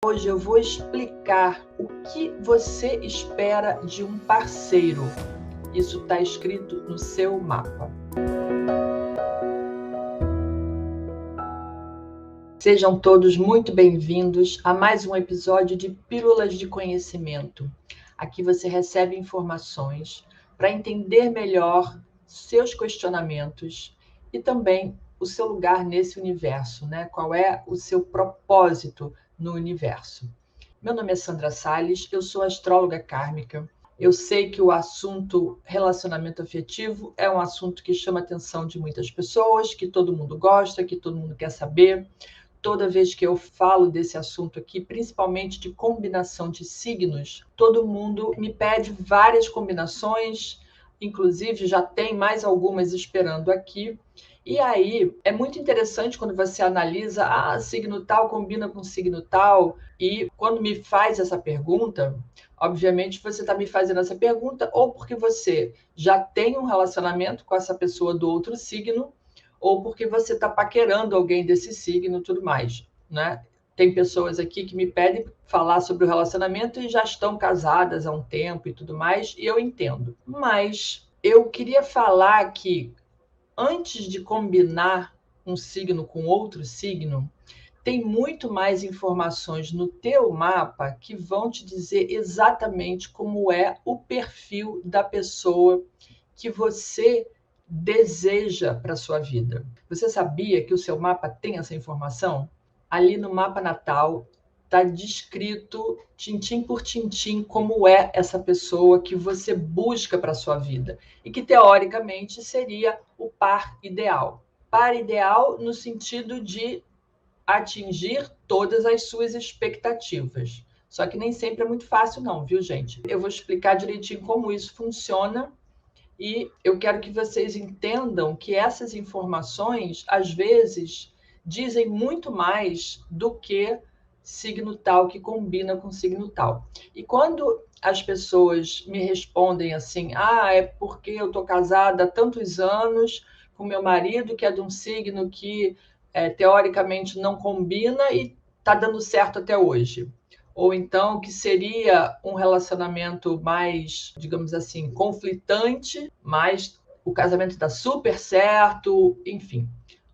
Hoje eu vou explicar o que você espera de um parceiro. Isso está escrito no seu mapa. Sejam todos muito bem-vindos a mais um episódio de Pílulas de Conhecimento. Aqui você recebe informações para entender melhor seus questionamentos e também o seu lugar nesse universo, né? Qual é o seu propósito no universo. Meu nome é Sandra Salles, eu sou astróloga kármica. Eu sei que o assunto relacionamento afetivo é um assunto que chama a atenção de muitas pessoas, que todo mundo gosta, que todo mundo quer saber. Toda vez que eu falo desse assunto aqui, principalmente de combinação de signos, todo mundo me pede várias combinações, inclusive já tem mais algumas esperando aqui. E aí é muito interessante quando você analisa, signo tal combina com signo tal, e quando me faz essa pergunta, obviamente você está me fazendo essa pergunta ou porque você já tem um relacionamento com essa pessoa do outro signo, ou porque você está paquerando alguém desse signo e tudo mais, né? Tem pessoas aqui que me pedem falar sobre o relacionamento e já estão casadas há um tempo e tudo mais, e eu entendo. Mas eu queria falar que antes de combinar um signo com outro signo, tem muito mais informações no teu mapa que vão te dizer exatamente como é o perfil da pessoa que você deseja para a sua vida. Você sabia que o seu mapa tem essa informação? Ali no mapa natal está descrito, tintim por tintim, como é essa pessoa que você busca para a sua vida e que, teoricamente, seria o par ideal. Par ideal no sentido de atingir todas as suas expectativas. Só que nem sempre é muito fácil não, viu, gente? Eu vou explicar direitinho como isso funciona e eu quero que vocês entendam que essas informações, às vezes, dizem muito mais do que signo tal que combina com signo tal. E quando as pessoas me respondem assim, é porque eu estou casada há tantos anos com meu marido, que é de um signo que teoricamente não combina e está dando certo até hoje. Ou então que seria um relacionamento mais, digamos assim, conflitante, mas o casamento está super certo, enfim.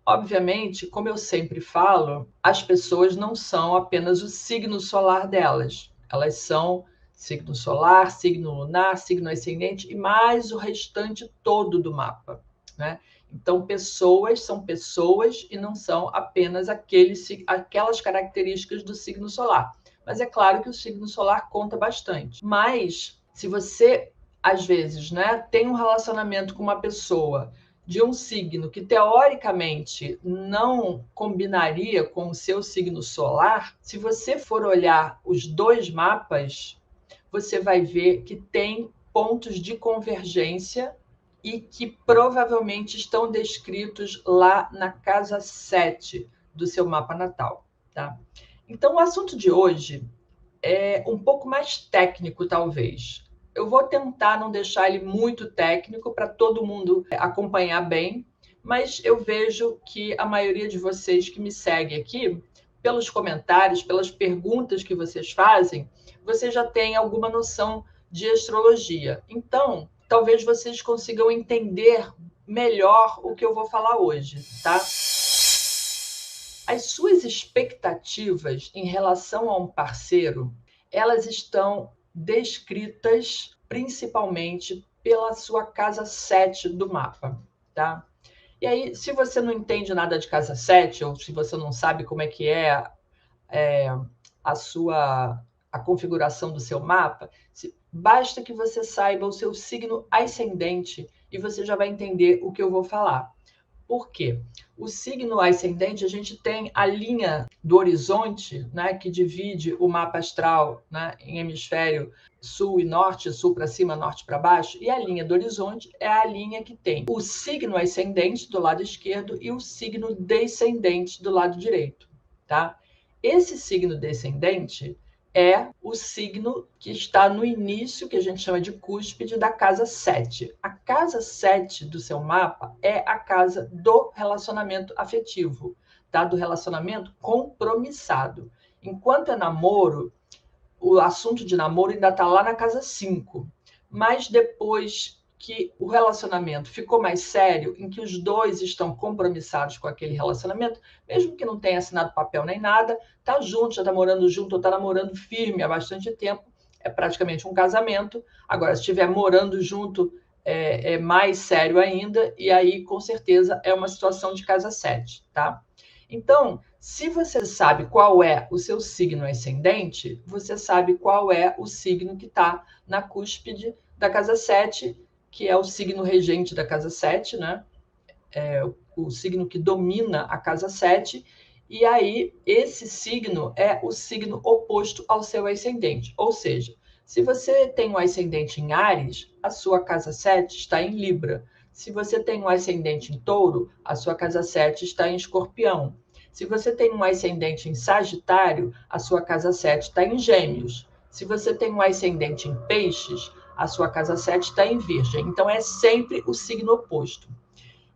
Obviamente, como eu sempre falo, as pessoas não são apenas o signo solar delas. Elas são signo solar, signo lunar, signo ascendente e mais o restante todo do mapa, né? Então, pessoas são pessoas e não são apenas aquelas características do signo solar. Mas é claro que o signo solar conta bastante. Mas, se você, às vezes, né, tem um relacionamento com uma pessoa de um signo que, teoricamente, não combinaria com o seu signo solar, se você for olhar os dois mapas, você vai ver que tem pontos de convergência e que provavelmente estão descritos lá na casa 7 do seu mapa natal, tá? Então, o assunto de hoje é um pouco mais técnico, talvez. Eu vou tentar não deixar ele muito técnico para todo mundo acompanhar bem, mas eu vejo que a maioria de vocês que me segue aqui, pelos comentários, pelas perguntas que vocês fazem, você já tem alguma noção de astrologia. Então, talvez vocês consigam entender melhor o que eu vou falar hoje, tá? As suas expectativas em relação a um parceiro, elas estão descritas principalmente pela sua casa 7 do mapa, tá? E aí, se você não entende nada de casa 7, ou se você não sabe como é que é a configuração do seu mapa, basta que você saiba o seu signo ascendente e você já vai entender o que eu vou falar. Por quê? O signo ascendente, a gente tem a linha do horizonte, né, que divide o mapa astral, né, em hemisfério sul e norte, sul para cima, norte para baixo, e a linha do horizonte é a linha que tem o signo ascendente do lado esquerdo e o signo descendente do lado direito, tá? Esse signo descendente é o signo que está no início, que a gente chama de cúspide, da casa 7. A casa 7 do seu mapa é a casa do relacionamento afetivo, tá? Do relacionamento compromissado. Enquanto é namoro, o assunto de namoro ainda está lá na casa 5. Mas depois que o relacionamento ficou mais sério, em que os dois estão compromissados com aquele relacionamento, mesmo que não tenha assinado papel nem nada, tá junto, já está morando junto, ou está namorando firme há bastante tempo, é praticamente um casamento. Agora, se estiver morando junto, é mais sério ainda, e aí, com certeza, é uma situação de casa 7, tá? Então, se você sabe qual é o seu signo ascendente, você sabe qual é o signo que está na cúspide da casa 7, que é o signo regente da casa 7, né? É o signo que domina a casa 7, e aí esse signo é o signo oposto ao seu ascendente. Ou seja, se você tem um ascendente em Áries, a sua casa 7 está em Libra. Se você tem um ascendente em Touro, a sua casa 7 está em Escorpião. Se você tem um ascendente em Sagitário, a sua casa 7 está em Gêmeos. Se você tem um ascendente em Peixes, a sua casa 7 está em Virgem. Então, é sempre o signo oposto.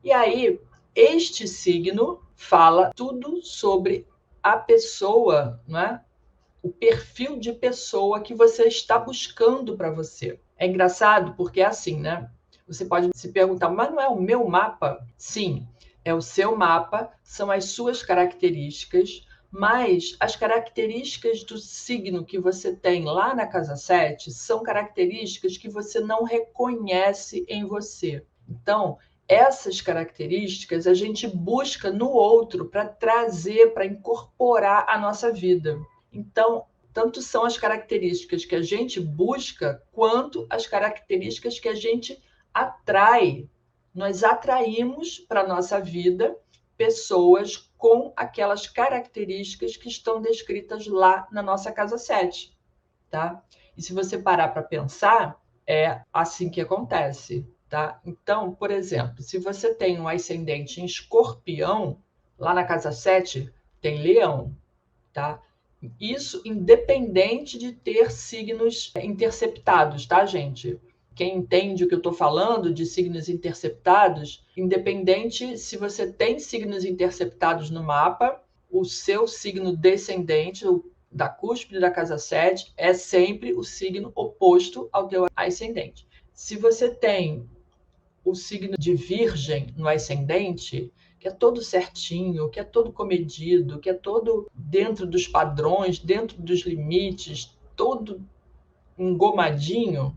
E aí, este signo fala tudo sobre a pessoa, né? O perfil de pessoa que você está buscando para você. É engraçado porque é assim, né? Você pode se perguntar, mas não é o meu mapa? Sim, é o seu mapa, são as suas características, mas as características do signo que você tem lá na casa 7 são características que você não reconhece em você. Então, essas características a gente busca no outro para trazer, para incorporar à nossa vida. Então, tanto são as características que a gente busca, quanto as características que a gente atrai. Nós atraímos para a nossa vida pessoas com aquelas características que estão descritas lá na nossa casa 7, tá? E se você parar para pensar, é assim que acontece, tá? Então, por exemplo, se você tem um ascendente em Escorpião, lá na casa 7 tem Leão, tá? Isso independente de ter signos interceptados, tá, gente? Quem entende o que eu estou falando de signos interceptados, independente se você tem signos interceptados no mapa, o seu signo descendente, da cúspide da casa 7, é sempre o signo oposto ao teu ascendente. Se você tem o signo de Virgem no ascendente, que é todo certinho, que é todo comedido, que é todo dentro dos padrões, dentro dos limites, todo engomadinho,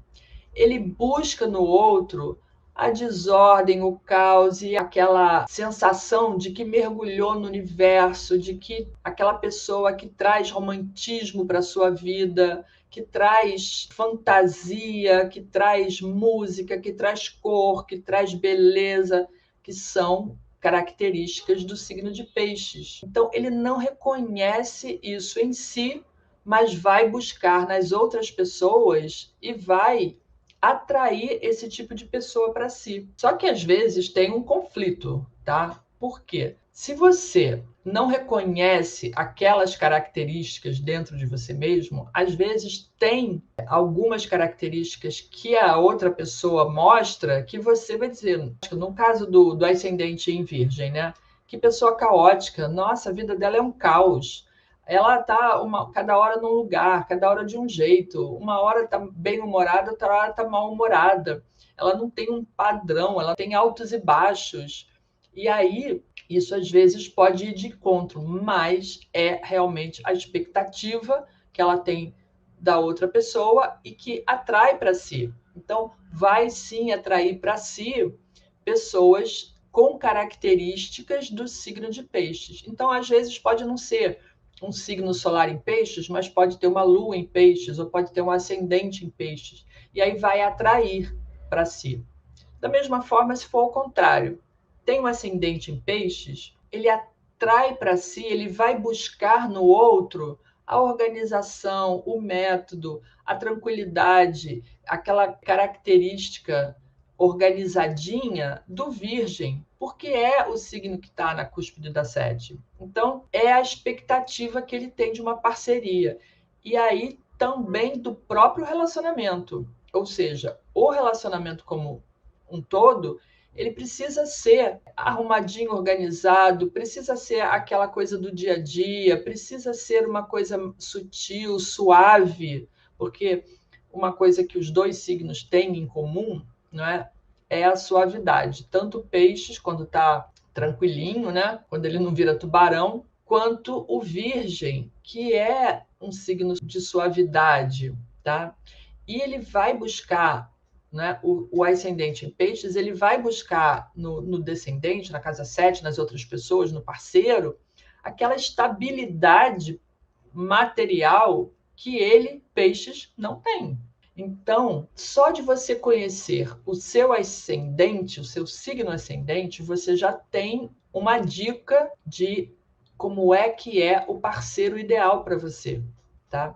ele busca no outro a desordem, o caos e aquela sensação de que mergulhou no universo, de que aquela pessoa que traz romantismo para a sua vida, que traz fantasia, que traz música, que traz cor, que traz beleza, que são características do signo de Peixes. Então, ele não reconhece isso em si, mas vai buscar nas outras pessoas e vai atrair esse tipo de pessoa para si. Só que às vezes tem um conflito, tá? Por quê? Se você não reconhece aquelas características dentro de você mesmo, às vezes tem algumas características que a outra pessoa mostra que você vai dizer, no caso do ascendente em Virgem, né? Que pessoa caótica, nossa, a vida dela é um caos. Ela tá cada hora num lugar, cada hora de um jeito. Uma hora tá bem-humorada, outra hora tá mal-humorada. Ela não tem um padrão, ela tem altos e baixos. E aí, isso às vezes pode ir de encontro, mas é realmente a expectativa que ela tem da outra pessoa e que atrai para si. Então, vai sim atrair para si pessoas com características do signo de Peixes. Então, às vezes, pode não ser um signo solar em Peixes, mas pode ter uma lua em Peixes, ou pode ter um ascendente em Peixes. E aí vai atrair para si. Da mesma forma, se for ao contrário, tem um ascendente em Peixes, ele atrai para si, ele vai buscar no outro a organização, o método, a tranquilidade, aquela característica organizadinha do Virgem, porque é o signo que está na cúspide da 7. Então, é a expectativa que ele tem de uma parceria. E aí também do próprio relacionamento. Ou seja, o relacionamento como um todo, ele precisa ser arrumadinho, organizado, precisa ser aquela coisa do dia a dia, precisa ser uma coisa sutil, suave, porque uma coisa que os dois signos têm em comum, não é? É a suavidade. Tanto o peixes, quando está tranquilinho, né? Quando ele não vira tubarão, quanto o virgem, que é um signo de suavidade, tá? E ele vai buscar, né, o ascendente em peixes, ele vai buscar no descendente, na casa 7, nas outras pessoas, no parceiro, aquela estabilidade material que ele, peixes, não tem. Então, só de você conhecer o seu ascendente, o seu signo ascendente, você já tem uma dica de como é que é o parceiro ideal para você, tá?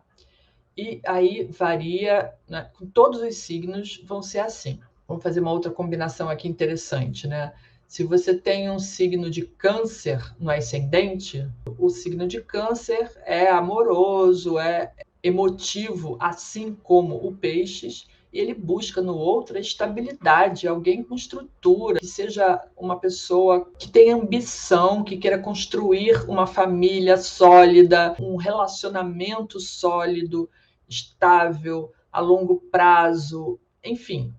E aí varia, né? Com todos os signos vão ser assim. Vamos fazer uma outra combinação aqui interessante, né? Se você tem um signo de câncer no ascendente, o signo de câncer é amoroso, é emotivo, assim como o peixes, e ele busca no outro a estabilidade, alguém com estrutura, que seja uma pessoa que tenha ambição, que queira construir uma família sólida, um relacionamento sólido, estável, a longo prazo, enfim,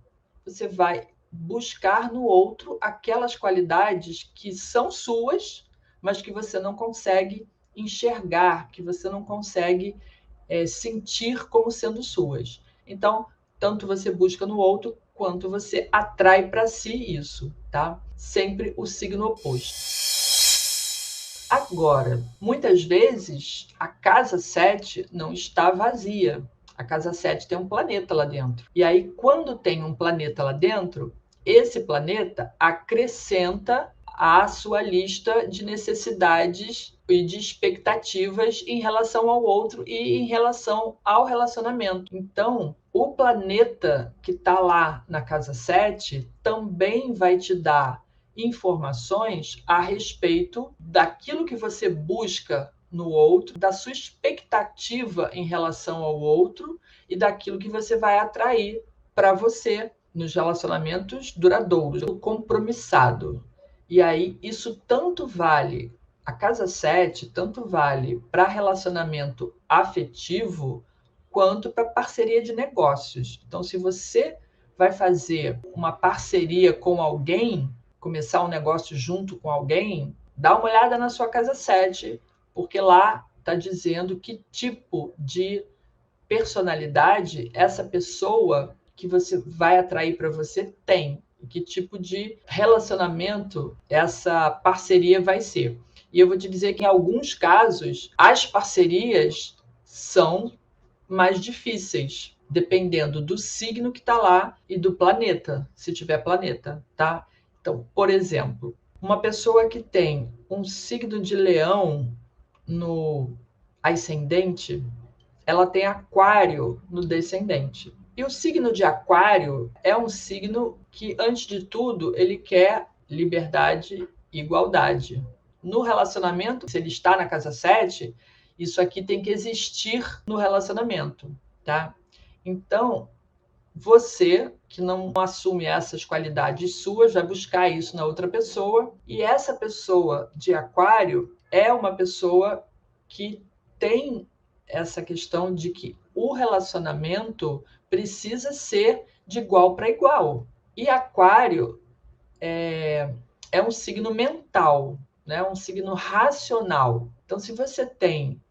você vai buscar no outro aquelas qualidades que são suas, mas que você não consegue enxergar, que você não consegue sentir como sendo suas. Então, tanto você busca no outro, quanto você atrai para si isso, tá? Sempre o signo oposto. Agora, muitas vezes, a casa 7 não está vazia. A casa 7 tem um planeta lá dentro. E aí, quando tem um planeta lá dentro, esse planeta acrescenta à sua lista de necessidades e de expectativas em relação ao outro e em relação ao relacionamento. Então, o planeta que está lá na casa 7 também vai te dar informações a respeito daquilo que você busca no outro, da sua expectativa em relação ao outro e daquilo que você vai atrair para você nos relacionamentos duradouros, o compromissado. E aí isso tanto vale, a casa 7 tanto vale para relacionamento afetivo quanto para parceria de negócios. Então, se você vai fazer uma parceria com alguém, começar um negócio junto com alguém, dá uma olhada na sua casa 7, porque lá está dizendo que tipo de personalidade essa pessoa que você vai atrair para você tem, que tipo de relacionamento essa parceria vai ser. E eu vou te dizer que em alguns casos as parcerias são mais difíceis, dependendo do signo que está lá e do planeta, se tiver planeta, tá? Então, por exemplo, uma pessoa que tem um signo de leão no ascendente, ela tem aquário no descendente. E o signo de aquário é um signo que, antes de tudo, ele quer liberdade e igualdade. No relacionamento, se ele está na casa 7, isso aqui tem que existir no relacionamento, tá? Então, você que não assume essas qualidades suas vai buscar isso na outra pessoa, e essa pessoa de aquário é uma pessoa que tem essa questão de que o relacionamento precisa ser de igual para igual. E aquário é um signo mental, né? Um signo racional. Então, se você tem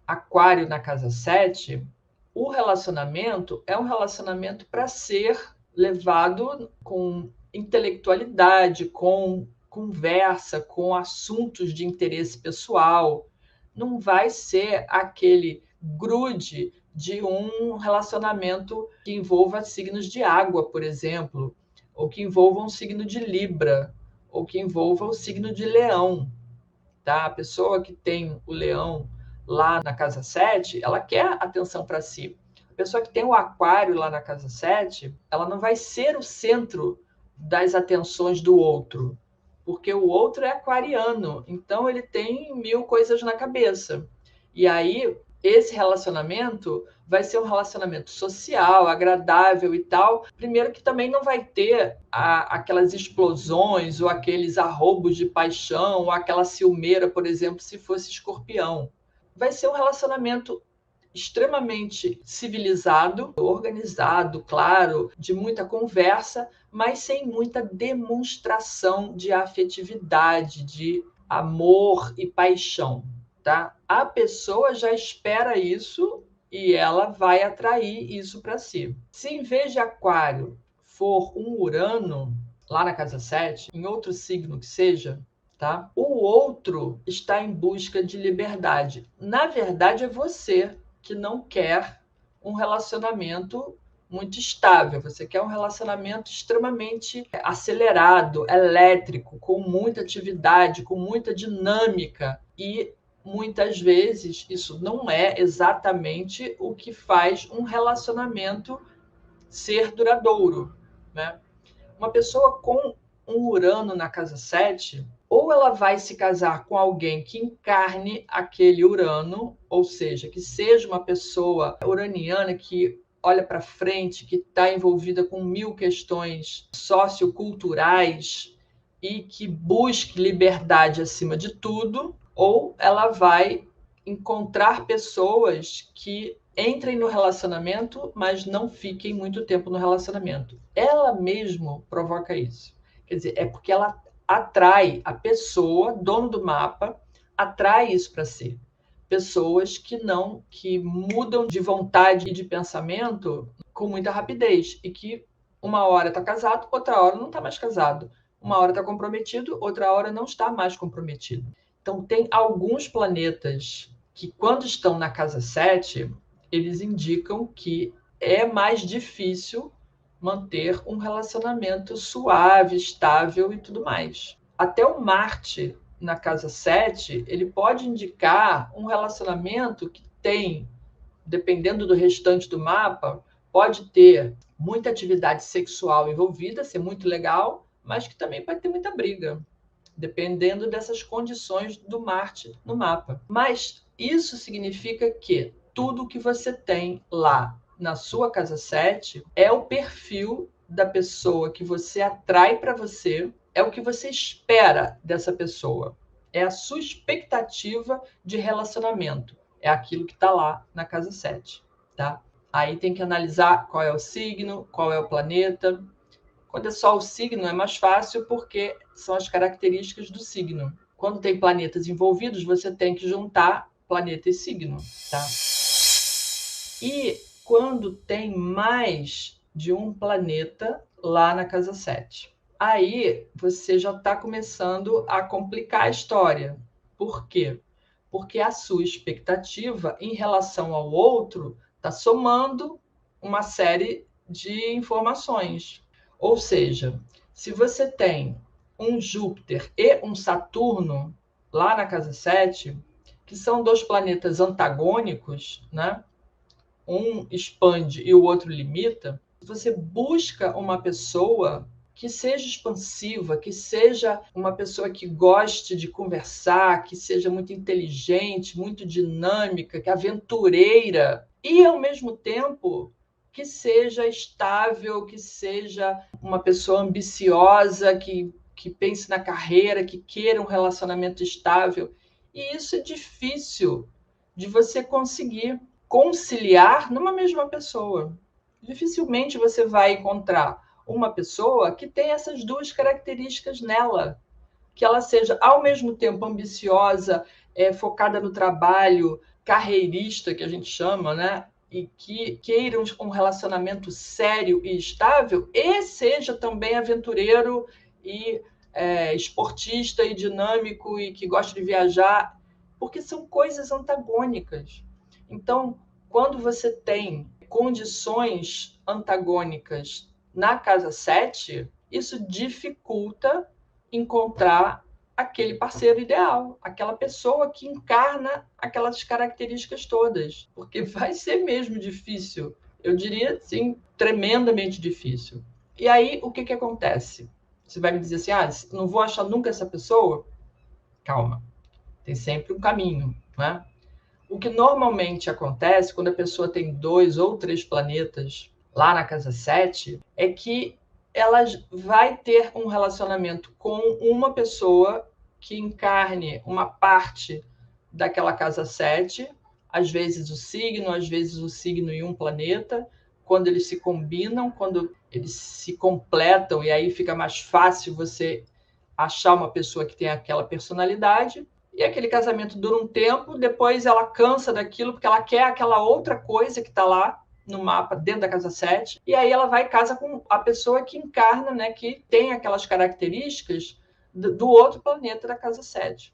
aquário na casa 7, o relacionamento é um relacionamento para ser levado com intelectualidade, com conversa, com assuntos de interesse pessoal. Não vai ser aquele grude de um relacionamento que envolva signos de água, por exemplo, ou que envolva um signo de Libra, ou que envolva o signo de Leão. Tá? A pessoa que tem o leão lá na casa 7, ela quer atenção para si. A pessoa que tem o aquário lá na casa 7, ela não vai ser o centro das atenções do outro, porque o outro é aquariano, então ele tem 1000 coisas na cabeça. E aí esse relacionamento vai ser um relacionamento social, agradável e tal. Primeiro que também não vai ter aquelas explosões ou aqueles arroubos de paixão ou aquela ciumeira, por exemplo, se fosse Escorpião. Vai ser um relacionamento extremamente civilizado, organizado, claro, de muita conversa, mas sem muita demonstração de afetividade, de amor e paixão, tá? A pessoa já espera isso e ela vai atrair isso para si. Se em vez de Aquário for um Urano, lá na casa 7, em outro signo que seja, tá? O outro está em busca de liberdade. Na verdade, é você que não quer um relacionamento muito estável, você quer um relacionamento extremamente acelerado, elétrico, com muita atividade, com muita dinâmica, e muitas vezes isso não é exatamente o que faz um relacionamento ser duradouro, né? Uma pessoa com um Urano na casa 7, ou ela vai se casar com alguém que encarne aquele Urano, ou seja, que seja uma pessoa uraniana que olha para frente, que está envolvida com 1000 questões socioculturais e que busque liberdade acima de tudo, ou ela vai encontrar pessoas que entrem no relacionamento, mas não fiquem muito tempo no relacionamento. Ela mesmo provoca isso. Quer dizer, é porque ela atrai a pessoa, dono do mapa, atrai isso para si. Pessoas que mudam de vontade e de pensamento com muita rapidez e que uma hora está casado, outra hora não está mais casado. Uma hora está comprometido, outra hora não está mais comprometido. Então, tem alguns planetas que, quando estão na casa 7, eles indicam que é mais difícil manter um relacionamento suave, estável e tudo mais. Até o Marte, na casa 7, ele pode indicar um relacionamento que tem, dependendo do restante do mapa, pode ter muita atividade sexual envolvida, ser muito legal, mas que também pode ter muita briga, dependendo dessas condições do Marte no mapa. Mas isso significa que tudo que você tem lá na sua casa 7 é o perfil da pessoa que você atrai para você, é o que você espera dessa pessoa, é a sua expectativa de relacionamento, é aquilo que está lá na casa 7, tá? Aí tem que analisar qual é o signo, qual é o planeta. Quando é só o signo, é mais fácil porque são as características do signo. Quando tem planetas envolvidos, você tem que juntar planeta e signo, tá? E quando tem mais de um planeta lá na casa 7, aí você já está começando a complicar a história. Por quê? Porque a sua expectativa em relação ao outro está somando uma série de informações. Ou seja, se você tem um Júpiter e um Saturno lá na casa 7, que são dois planetas antagônicos, né? Um expande e o outro limita, você busca uma pessoa que seja expansiva, que seja uma pessoa que goste de conversar, que seja muito inteligente, muito dinâmica, que aventureira, e ao mesmo tempo que seja estável, que seja uma pessoa ambiciosa, que pense na carreira, que queira um relacionamento estável. E isso é difícil de você conseguir conciliar numa mesma pessoa. Dificilmente você vai encontrar uma pessoa que tenha essas duas características nela, que ela seja ao mesmo tempo ambiciosa, focada no trabalho, carreirista, que a gente chama, né? E que queira um relacionamento sério e estável, e seja também aventureiro e esportista e dinâmico e que gosta de viajar, porque são coisas antagônicas. Então, quando você tem condições antagônicas na casa 7, isso dificulta encontrar aquele parceiro ideal, aquela pessoa que encarna aquelas características todas, porque vai ser mesmo difícil, eu diria assim, tremendamente difícil. E aí, o que acontece? Você vai me dizer assim, não vou achar nunca essa pessoa? Calma, tem sempre um caminho, né? O que normalmente acontece quando a pessoa tem 2 ou 3 planetas lá na casa 7 é que ela vai ter um relacionamento com uma pessoa que encarne uma parte daquela casa 7, às vezes o signo e um planeta, quando eles se combinam, quando eles se completam, e aí fica mais fácil você achar uma pessoa que tem aquela personalidade. E aquele casamento dura um tempo, depois ela cansa daquilo, porque ela quer aquela outra coisa que está lá no mapa, dentro da casa 7, e aí ela vai e casa com a pessoa que encarna, né, que tem aquelas características do outro planeta da casa 7.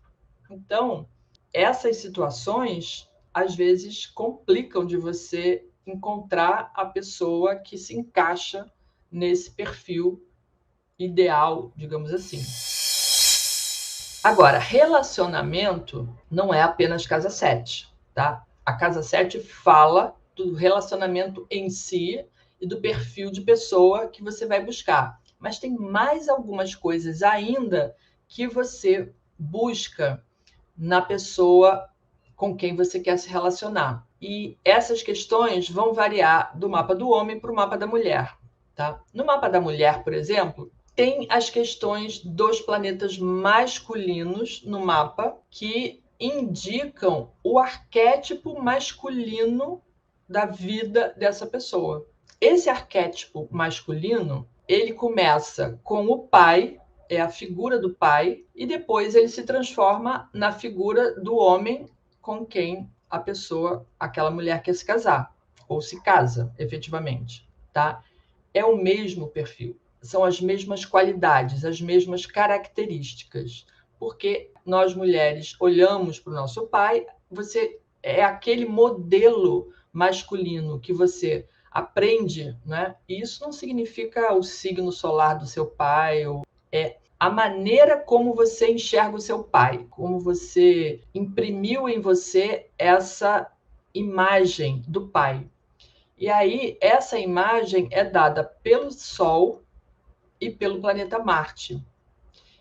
Então, essas situações, às vezes, complicam de você encontrar a pessoa que se encaixa nesse perfil ideal, digamos assim. Agora, relacionamento não é apenas casa 7, tá? A casa 7 fala do relacionamento em si e do perfil de pessoa que você vai buscar. Mas tem mais algumas coisas ainda que você busca na pessoa com quem você quer se relacionar. E essas questões vão variar do mapa do homem para o mapa da mulher, tá? No mapa da mulher, por exemplo, tem as questões dos planetas masculinos no mapa que indicam o arquétipo masculino da vida dessa pessoa. Esse arquétipo masculino, ele começa com o pai, é a figura do pai, e depois ele se transforma na figura do homem com quem a pessoa, aquela mulher quer se casar, ou se casa, efetivamente, tá? É o mesmo perfil, são as mesmas qualidades, as mesmas características, porque nós mulheres olhamos para o nosso pai, você é aquele modelo masculino que você aprende, né? E isso não significa o signo solar do seu pai, é a maneira como você enxerga o seu pai, como você imprimiu em você essa imagem do pai. E aí, essa imagem é dada pelo Sol e pelo planeta Marte.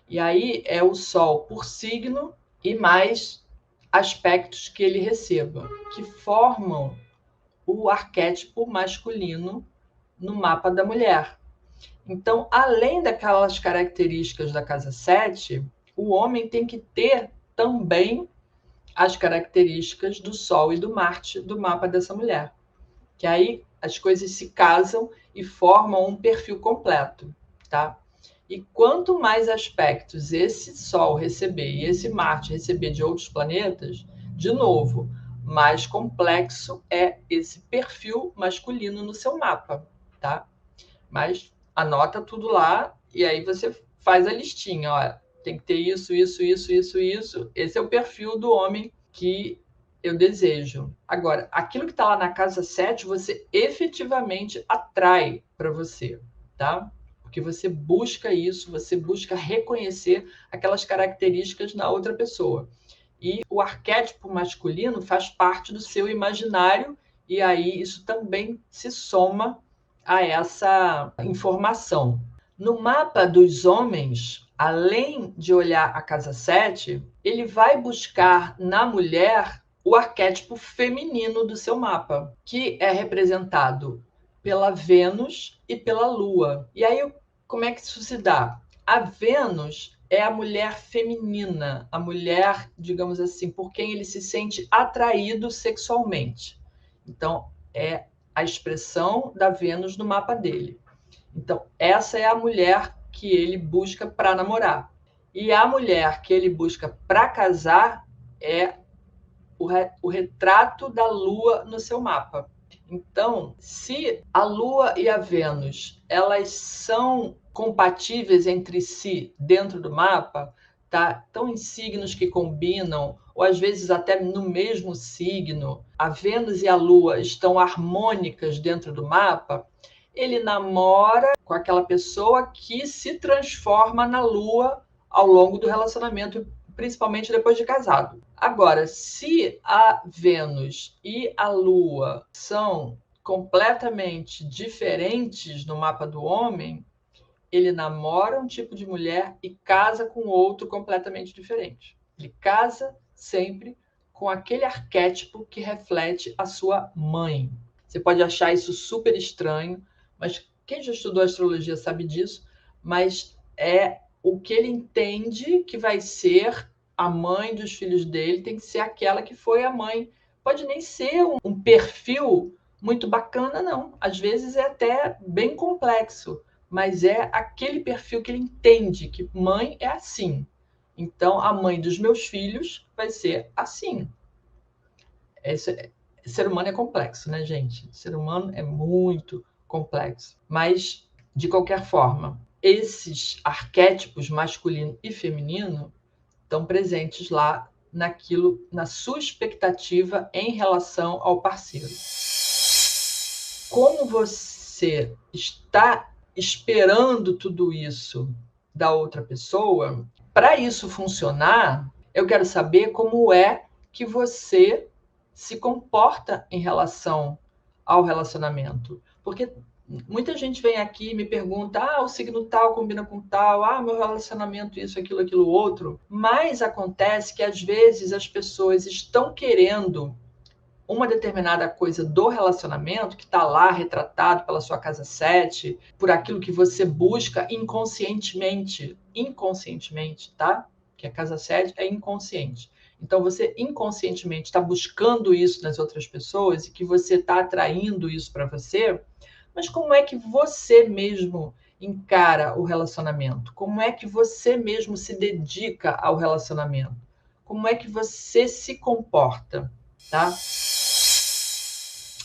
E aí é o Sol por signo e mais aspectos que ele receba, que formam o arquétipo masculino no mapa da mulher. Então, além daquelas características da casa 7, o homem tem que ter também as características do Sol e do Marte do mapa dessa mulher. Que aí as coisas se casam e formam um perfil completo, tá? E quanto mais aspectos esse Sol receber e esse Marte receber de outros planetas, de novo, mais complexo é esse perfil masculino no seu mapa, tá? Mas anota tudo lá e aí você faz a listinha, ó, tem que ter isso, isso, isso, isso, isso. Esse é o perfil do homem que eu desejo. Agora, aquilo que está lá na casa 7, você efetivamente atrai para você, tá? Porque você busca isso, você busca reconhecer aquelas características na outra pessoa. E o arquétipo masculino faz parte do seu imaginário, e aí isso também se soma a essa informação. No mapa dos homens, além de olhar a casa 7, ele vai buscar na mulher o arquétipo feminino do seu mapa, que é representado pela Vênus e pela Lua. E aí, como é que isso se dá? A Vênus é a mulher feminina, a mulher, digamos assim, por quem ele se sente atraído sexualmente. Então, é a expressão da Vênus no mapa dele. Então, essa é a mulher que ele busca para namorar. E a mulher que ele busca para casar é o retrato da Lua no seu mapa. Então, se a Lua e a Vênus elas são compatíveis entre si dentro do mapa, tá? Estão em signos que combinam, ou às vezes até no mesmo signo, a Vênus e a Lua estão harmônicas dentro do mapa, ele namora com aquela pessoa que se transforma na Lua ao longo do relacionamento, principalmente depois de casado. Agora, se a Vênus e a Lua são completamente diferentes no mapa do homem, ele namora um tipo de mulher e casa com outro completamente diferente. Ele casa sempre com aquele arquétipo que reflete a sua mãe. Você pode achar isso super estranho, mas quem já estudou astrologia sabe disso, mas é o que ele entende que vai ser a mãe dos filhos dele, tem que ser aquela que foi a mãe. Pode nem ser um perfil muito bacana, não. Às vezes é até bem complexo, mas é aquele perfil que ele entende que mãe é assim. Então, a mãe dos meus filhos vai ser assim. Ser humano é complexo, né, gente? Ser humano é muito complexo. Mas, de qualquer forma, esses arquétipos masculino e feminino estão presentes lá naquilo, na sua expectativa em relação ao parceiro. Como você está esperando tudo isso da outra pessoa, para isso funcionar, eu quero saber como é que você se comporta em relação ao relacionamento. Porque muita gente vem aqui e me pergunta: o signo tal combina com tal, meu relacionamento, isso, aquilo, outro. Mas acontece que às vezes as pessoas estão querendo uma determinada coisa do relacionamento que está lá retratado pela sua casa 7, por aquilo que você busca inconscientemente, tá? Que a casa 7 é inconsciente. Então, você inconscientemente está buscando isso nas outras pessoas e que você está atraindo isso para você, mas como é que você mesmo encara o relacionamento? Como é que você mesmo se dedica ao relacionamento? Como é que você se comporta, tá?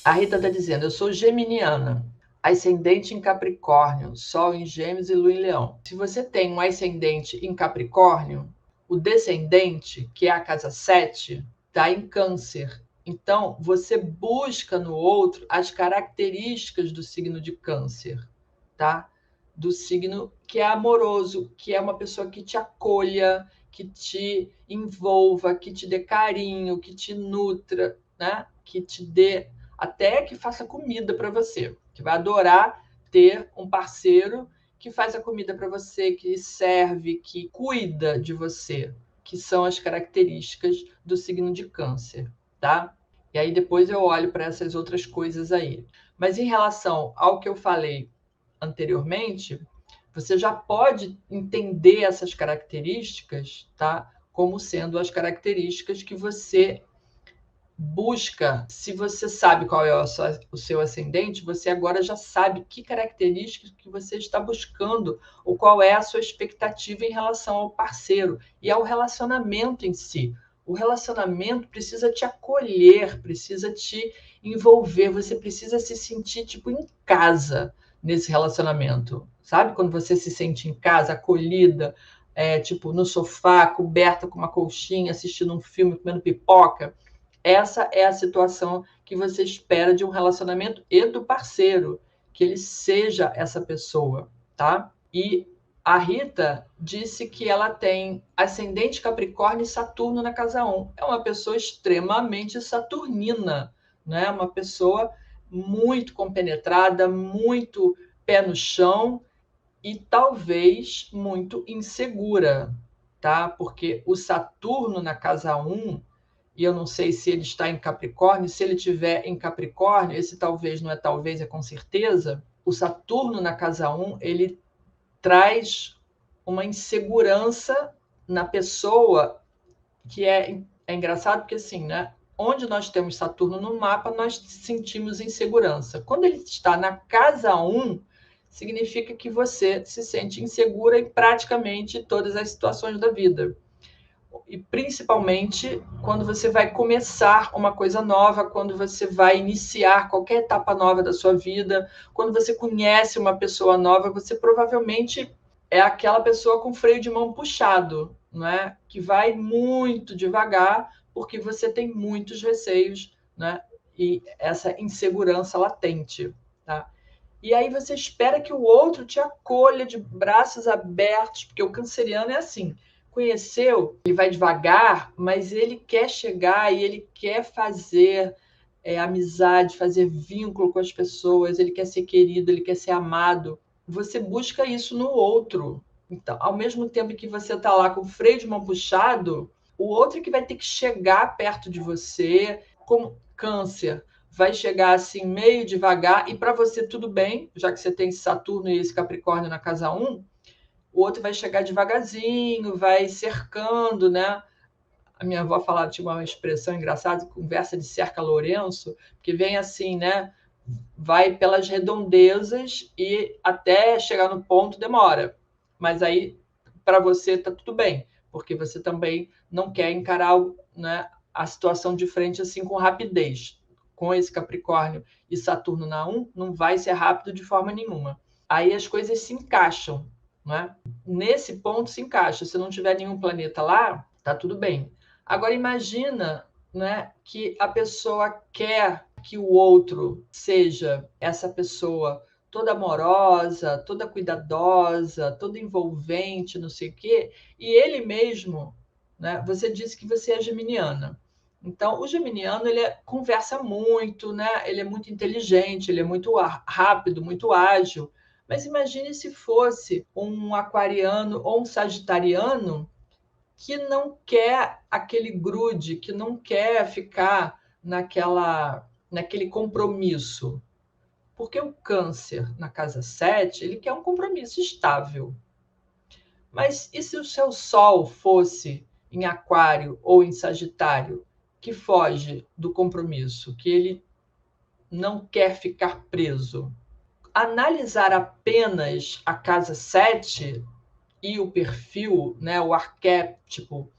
A Rita está dizendo: eu sou geminiana, ascendente em Capricórnio, Sol em Gêmeos e Lua em Leão. Se você tem um ascendente em Capricórnio, o descendente, que é a casa 7, está em Câncer. Então, você busca no outro as características do signo de Câncer, tá? Do signo que é amoroso, que é uma pessoa que te acolha, que te envolva, que te dê carinho, que te nutra, né? Que te dê, até que faça comida para você, que vai adorar ter um parceiro que faz a comida para você, que serve, que cuida de você, que são as características do signo de Câncer, tá? E aí depois eu olho para essas outras coisas aí. Mas em relação ao que eu falei anteriormente, você já pode entender essas características, tá? Como sendo as características que você busca. Se você sabe qual é o seu ascendente, você agora já sabe que características que você está buscando ou qual é a sua expectativa em relação ao parceiro e ao relacionamento em si. O relacionamento precisa te acolher, precisa te envolver, você precisa se sentir tipo em casa nesse relacionamento. Sabe quando você se sente em casa, acolhida, tipo no sofá, coberta com uma colchinha, assistindo um filme, comendo pipoca? Essa é a situação que você espera de um relacionamento e do parceiro, que ele seja essa pessoa, tá? E a Rita disse que ela tem ascendente Capricórnio e Saturno na casa 1. É uma pessoa extremamente saturnina, né? Uma pessoa muito compenetrada, muito pé no chão e talvez muito insegura, tá? Porque o Saturno na casa 1, e eu não sei se ele está em Capricórnio, se ele estiver em Capricórnio, esse talvez não é talvez, é com certeza, o Saturno na casa 1, ele traz uma insegurança na pessoa que é engraçado porque assim, né? Onde nós temos Saturno no mapa, nós sentimos insegurança. Quando ele está na casa 1, significa que você se sente insegura em praticamente todas as situações da vida. E principalmente quando você vai começar uma coisa nova, quando você vai iniciar qualquer etapa nova da sua vida, quando você conhece uma pessoa nova, você provavelmente é aquela pessoa com freio de mão puxado, não é? Que vai muito devagar porque você tem muitos receios, né? E essa insegurança latente, tá? E aí você espera que o outro te acolha de braços abertos, porque o canceriano é assim: conheceu, ele vai devagar, mas ele quer chegar e ele quer fazer amizade, fazer vínculo com as pessoas, ele quer ser querido, ele quer ser amado. Você busca isso no outro. Então, ao mesmo tempo que você está lá com o freio de mão puxado, O outro é que vai ter que chegar perto de você, como Câncer, vai chegar assim meio devagar, e para você tudo bem, já que você tem Saturno e esse Capricórnio na casa 1, o outro vai chegar devagarzinho, vai cercando, né? A minha avó falava, tinha uma expressão engraçada, conversa de cerca Lourenço, que vem assim, né? Vai pelas redondezas e até chegar no ponto demora. Mas aí, para você, está tudo bem, porque você também não quer encarar, né, a situação de frente assim com rapidez. Com esse Capricórnio e Saturno na 1, não vai ser rápido de forma nenhuma. Aí as coisas se encaixam, né? Nesse ponto se encaixa. Se não tiver nenhum planeta lá, tá tudo bem. Agora imagina, né, que a pessoa quer que o outro seja essa pessoa toda amorosa, toda cuidadosa, toda envolvente, não sei o quê, e ele mesmo, né? Você disse que você é geminiana. Então, o geminiano ele conversa muito, né? Ele é muito inteligente, ele é muito rápido, muito ágil. Mas imagine se fosse um aquariano ou um sagitariano que não quer aquele grude, que não quer ficar naquele compromisso. Porque o Câncer, na casa 7, ele quer um compromisso estável. Mas e se o seu Sol fosse em Aquário ou em Sagitário, que foge do compromisso, que ele não quer ficar preso? Analisar apenas a casa 7 e o perfil, né, o arquétipo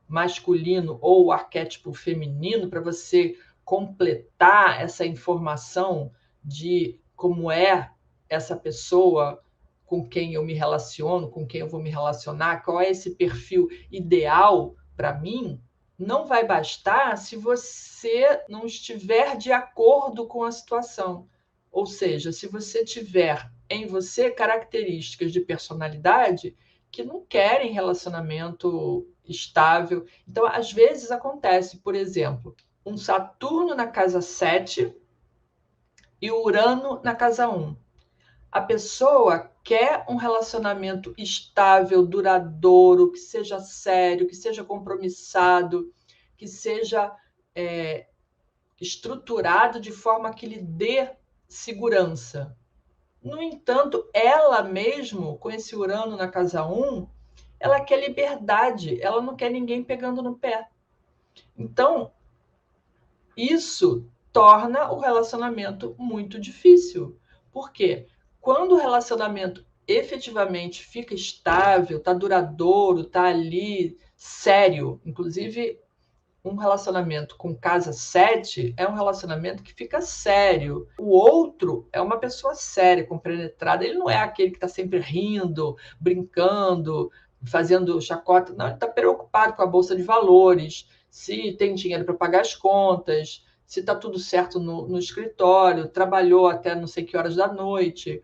masculino ou o arquétipo feminino, para você completar essa informação de como é essa pessoa com quem eu me relaciono, com quem eu vou me relacionar, qual é esse perfil ideal para mim, não vai bastar se você não estiver de acordo com a situação. Ou seja, se você tiver em você características de personalidade que não querem relacionamento estável. Então, às vezes acontece, por exemplo, um Saturno na casa 7 e o Urano na casa 1. A pessoa quer um relacionamento estável, duradouro, que seja sério, que seja compromissado, que seja estruturado de forma que lhe dê segurança. No entanto, ela mesmo, com esse Urano na casa 1, ela quer liberdade, ela não quer ninguém pegando no pé. Então, isso torna o relacionamento muito difícil. Por quê? Quando o relacionamento efetivamente fica estável, está duradouro, está ali sério, inclusive um relacionamento com casa 7 é um relacionamento que fica sério. O outro é uma pessoa séria, compenetrada. Ele não é aquele que está sempre rindo, brincando, fazendo chacota. Não, ele está preocupado com a bolsa de valores, se tem dinheiro para pagar as contas, se está tudo certo no escritório, trabalhou até não sei que horas da noite.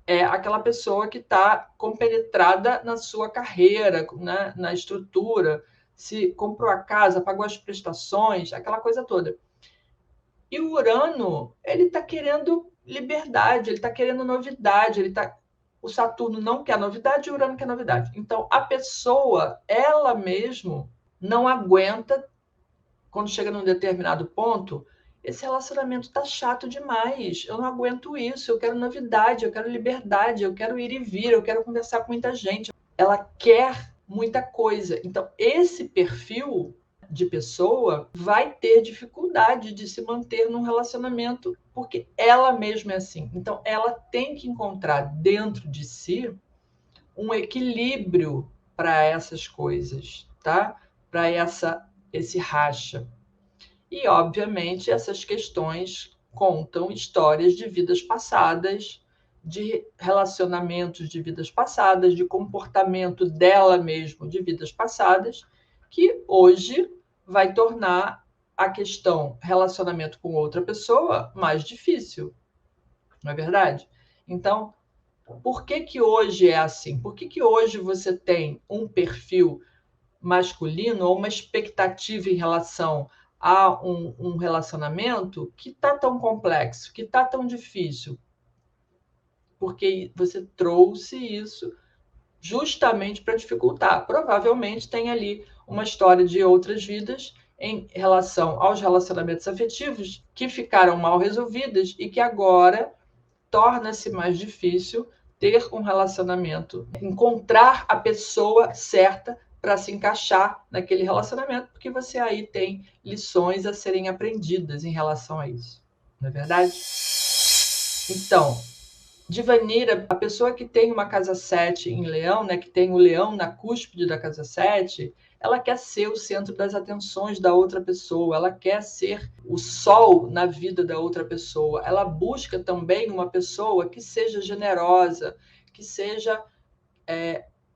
É aquela pessoa que está compenetrada na sua carreira, né, na estrutura, se comprou a casa, pagou as prestações, aquela coisa toda. E o Urano, ele está querendo liberdade, ele está querendo novidade, o Saturno não quer novidade e o Urano quer novidade. Então, a pessoa, ela mesmo, não aguenta, quando chega num determinado ponto, esse relacionamento está chato demais, eu não aguento isso, eu quero novidade, eu quero liberdade, eu quero ir e vir, eu quero conversar com muita gente. Ela quer muita coisa. Então, esse perfil de pessoa vai ter dificuldade de se manter num relacionamento, porque ela mesma é assim. Então, ela tem que encontrar dentro de si um equilíbrio para essas coisas, tá? Para esse racha. E, obviamente, essas questões contam histórias de vidas passadas, de relacionamentos de vidas passadas, de comportamento dela mesma de vidas passadas, que hoje vai tornar a questão relacionamento com outra pessoa mais difícil, não é verdade? Então, por que que hoje é assim? Por que que hoje você tem um perfil masculino ou uma expectativa em relação a um relacionamento que está tão complexo, que está tão difícil? Porque você trouxe isso justamente para dificultar. Provavelmente tem ali uma história de outras vidas em relação aos relacionamentos afetivos que ficaram mal resolvidas e que agora torna-se mais difícil ter um relacionamento, encontrar a pessoa certa para se encaixar naquele relacionamento, porque você aí tem lições a serem aprendidas em relação a isso. Não é verdade? Então, Divanira, a pessoa que tem uma casa 7 em Leão, né, que tem o Leão na cúspide da casa 7, ela quer ser o centro das atenções da outra pessoa, ela quer ser o sol na vida da outra pessoa. Ela busca também uma pessoa que seja generosa, que seja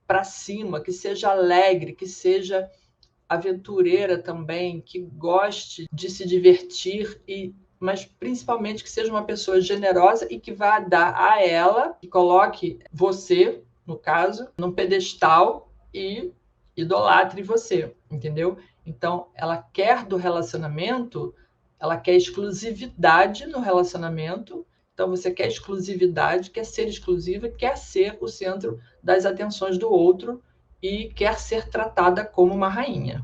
para cima, que seja alegre, que seja aventureira também, que goste de se divertir mas principalmente que seja uma pessoa generosa e que vá dar a ela, que coloque você, no caso, num pedestal e idolatre você, entendeu? Então, ela quer do relacionamento, ela quer exclusividade no relacionamento. Então, você quer exclusividade, quer ser exclusiva, quer ser o centro das atenções do outro e quer ser tratada como uma rainha,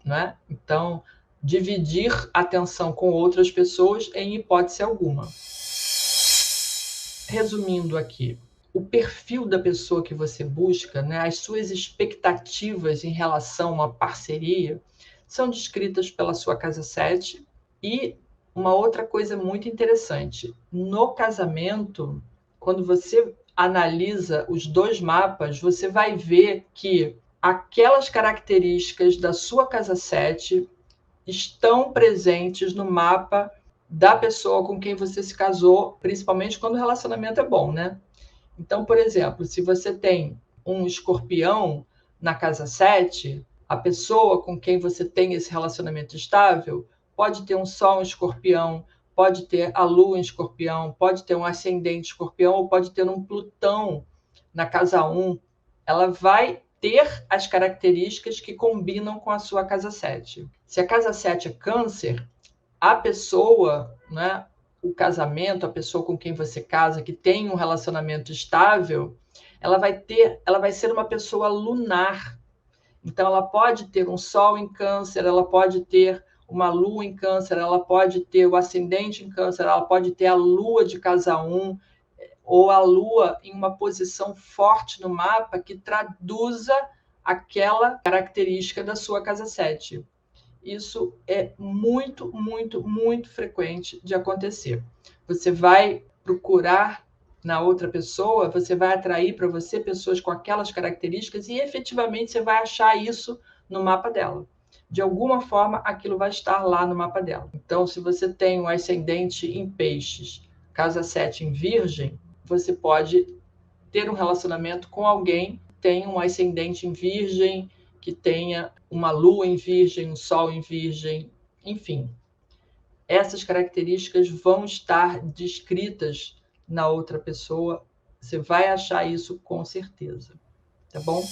não é? Então, dividir atenção com outras pessoas em hipótese alguma. Resumindo aqui, o perfil da pessoa que você busca, né, as suas expectativas em relação a uma parceria são descritas pela sua casa 7. E uma outra coisa muito interessante, no casamento, quando você analisa os dois mapas, você vai ver que aquelas características da sua casa 7 estão presentes no mapa da pessoa com quem você se casou, principalmente quando o relacionamento é bom, né? Então, por exemplo, se você tem um escorpião na casa 7, a pessoa com quem você tem esse relacionamento estável pode ter um sol em escorpião, pode ter a lua em escorpião, pode ter um ascendente escorpião, ou pode ter um Plutão na casa 1. Ela vai ter as características que combinam com a sua casa 7. Se a casa 7 é câncer, a pessoa, né, o casamento, a pessoa com quem você casa, que tem um relacionamento estável, ela vai ser uma pessoa lunar. Então, ela pode ter um sol em câncer, ela pode ter uma lua em câncer, ela pode ter o ascendente em câncer, ela pode ter a lua de casa 1, ou a lua em uma posição forte no mapa que traduza aquela característica da sua casa 7. Isso é muito, muito, muito frequente de acontecer. Você vai procurar na outra pessoa, você vai atrair para você pessoas com aquelas características e efetivamente você vai achar isso no mapa dela. De alguma forma, aquilo vai estar lá no mapa dela. Então, se você tem um ascendente em peixes, casa 7 em virgem, você pode ter um relacionamento com alguém que tem um ascendente em virgem, que tenha uma lua em virgem, um sol em virgem, enfim. Essas características vão estar descritas na outra pessoa. Você vai achar isso com certeza, tá bom?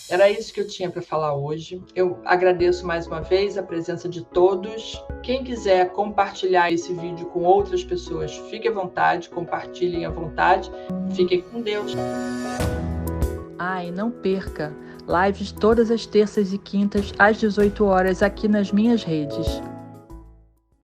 Era isso que eu tinha para falar hoje. Eu agradeço mais uma vez a presença de todos. Quem quiser compartilhar esse vídeo com outras pessoas, fique à vontade, compartilhem à vontade. Fiquem com Deus. E não perca lives todas as terças e quintas às 18 horas aqui nas minhas redes.